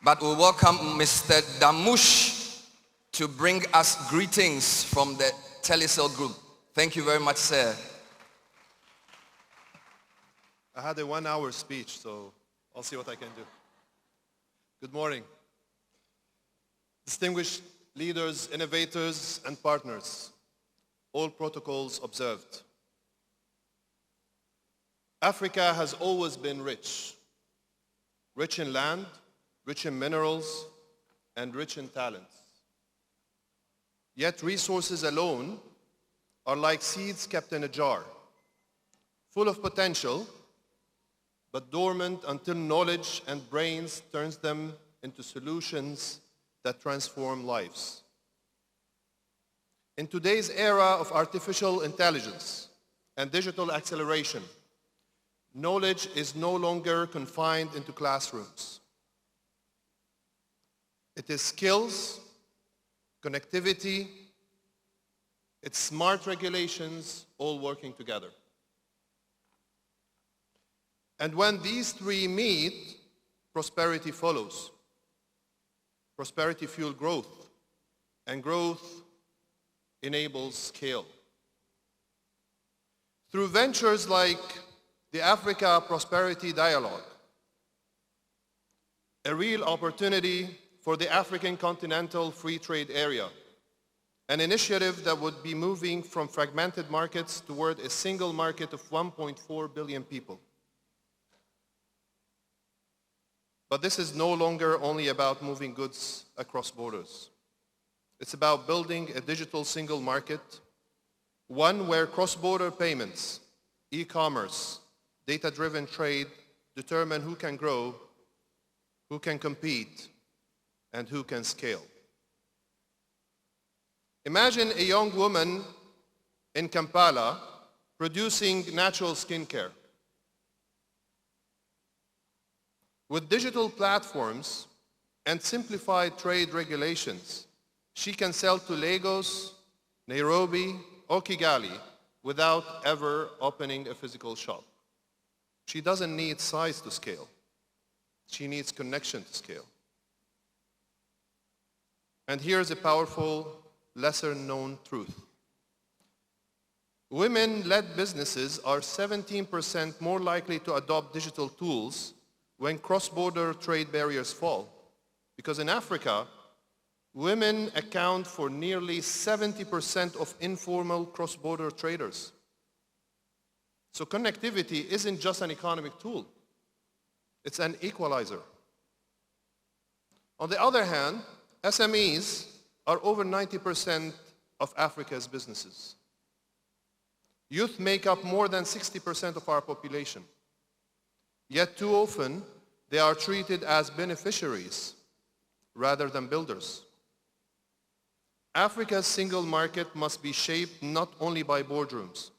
but we welcome Mr. Damush to bring us greetings from the Telecel group. Thank you very much, sir. I had a 1-hour speech, so I'll see what I can do. Good morning. Distinguished leaders, innovators, and partners, all protocols observed. Africa has always been rich in land, rich in minerals, and rich in talents. Yet resources alone are like seeds kept in a jar, full of potential, but dormant until knowledge and brains turns them into solutions that transform lives. In today's era of artificial intelligence and digital acceleration, knowledge is no longer confined into classrooms. It is skills, connectivity, it's smart regulations all working together. And when these three meet, prosperity follows. Prosperity fuels growth, and growth enables scale. Through ventures like the Africa Prosperity Dialogue, a real opportunity for the African Continental Free Trade Area, an initiative that would be moving from fragmented markets toward a single market of 1.4 billion people. But this is no longer only about moving goods across borders. It's about building a digital single market, one where cross-border payments, e-commerce, data-driven trade determine who can grow, who can compete, and who can scale. Imagine a young woman in Kampala producing natural skincare. With digital platforms and simplified trade regulations, she can sell to Lagos, Nairobi, or Kigali without ever opening a physical shop. She doesn't need size to scale. She needs connection to scale. And here's a powerful, lesser-known truth. Women-led businesses are 17% more likely to adopt digital tools when cross-border trade barriers fall. Because in Africa, women account for nearly 70% of informal cross-border traders. So connectivity isn't just an economic tool. It's an equalizer. On the other hand, SMEs are over 90% of Africa's businesses. Youth make up more than 60% of our population. Yet too often, they are treated as beneficiaries rather than builders. Africa's single market must be shaped not only by boardrooms,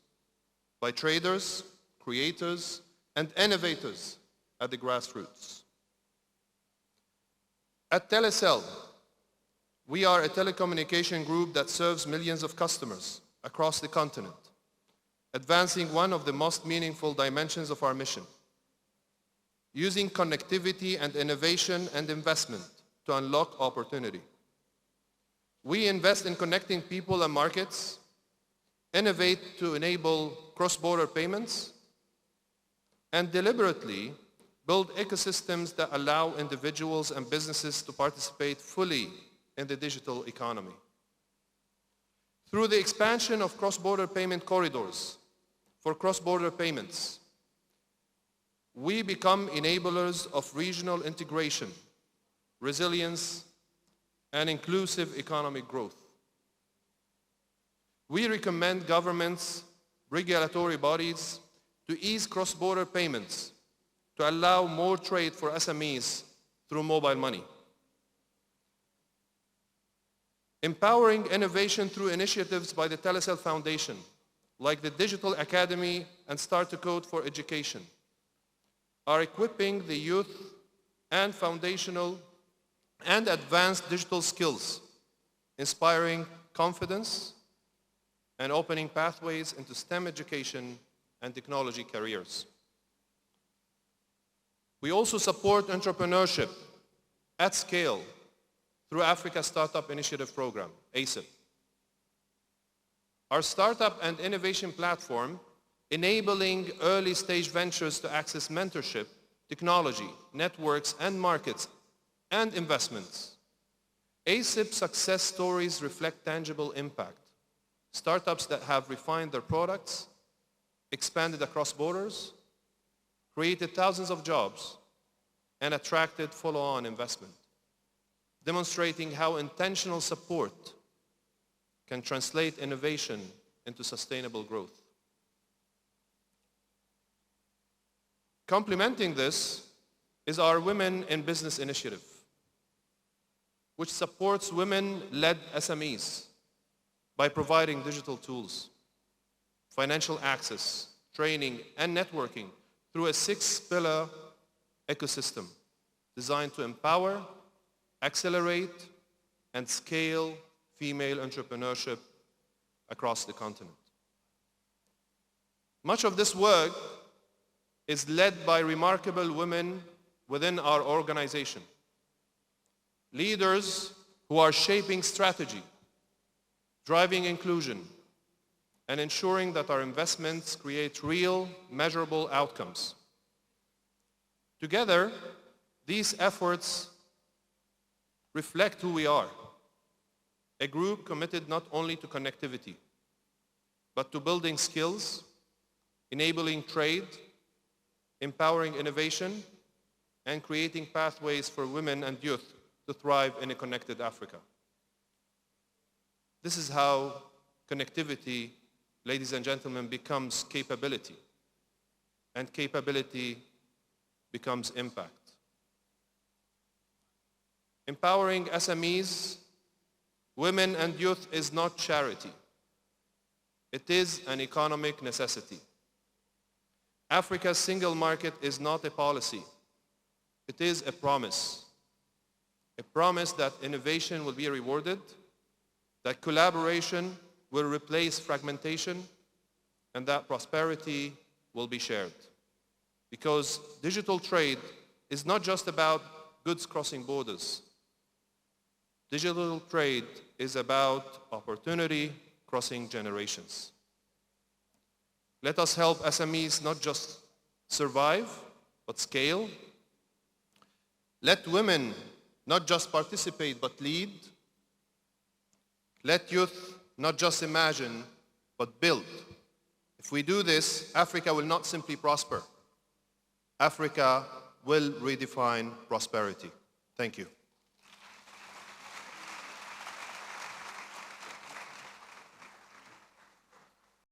by traders, creators, and innovators at the grassroots. At Telecel, we are a telecommunication group that serves millions of customers across the continent, advancing one of the most meaningful dimensions of our mission, using connectivity and innovation and investment to unlock opportunity. We invest in connecting people and markets, innovate to enable cross-border payments, and deliberately build ecosystems that allow individuals and businesses to participate fully in the digital economy. Through the expansion of cross-border payment corridors for cross-border payments, we become enablers of regional integration, resilience, and inclusive economic growth. We recommend governments, regulatory bodies to ease cross-border payments to allow more trade for SMEs through mobile money. Empowering innovation through initiatives by the Telecel Foundation, like the Digital Academy and Start to Code for Education, are equipping the youth and foundational and advanced digital skills, inspiring confidence and opening pathways into STEM education and technology careers. We also support entrepreneurship at scale through Africa Startup Initiative Program, ASIP. Our startup and innovation platform enabling early-stage ventures to access mentorship, technology, networks, and markets, and investments. ASIP success stories reflect tangible impact. Startups that have refined their products, expanded across borders, created thousands of jobs, and attracted follow-on investment, demonstrating how intentional support can translate innovation into sustainable growth. Complementing this is our Women in Business initiative, which supports women-led SMEs by providing digital tools, financial access, training, and networking through a 6-pillar ecosystem designed to empower, accelerate, and scale female entrepreneurship across the continent. Much of this work is led by remarkable women within our organization, leaders who are shaping strategy, driving inclusion, and ensuring that our investments create real, measurable outcomes. Together, these efforts reflect who we are, a group committed not only to connectivity, but to building skills, enabling trade, empowering innovation, and creating pathways for women and youth to thrive in a connected Africa. This is how connectivity, ladies and gentlemen, becomes capability, and capability becomes impact. Empowering SMEs, women and youth is not charity. It is an economic necessity. Africa's single market is not a policy. It is a promise that innovation will be rewarded, that collaboration will replace fragmentation, and that prosperity will be shared. Because digital trade is not just about goods crossing borders. Digital trade is about opportunity crossing generations. Let us help SMEs not just survive, but scale. Let women not just participate, but lead. Let youth not just imagine, but build. If we do this, Africa will not simply prosper. Africa will redefine prosperity. Thank you.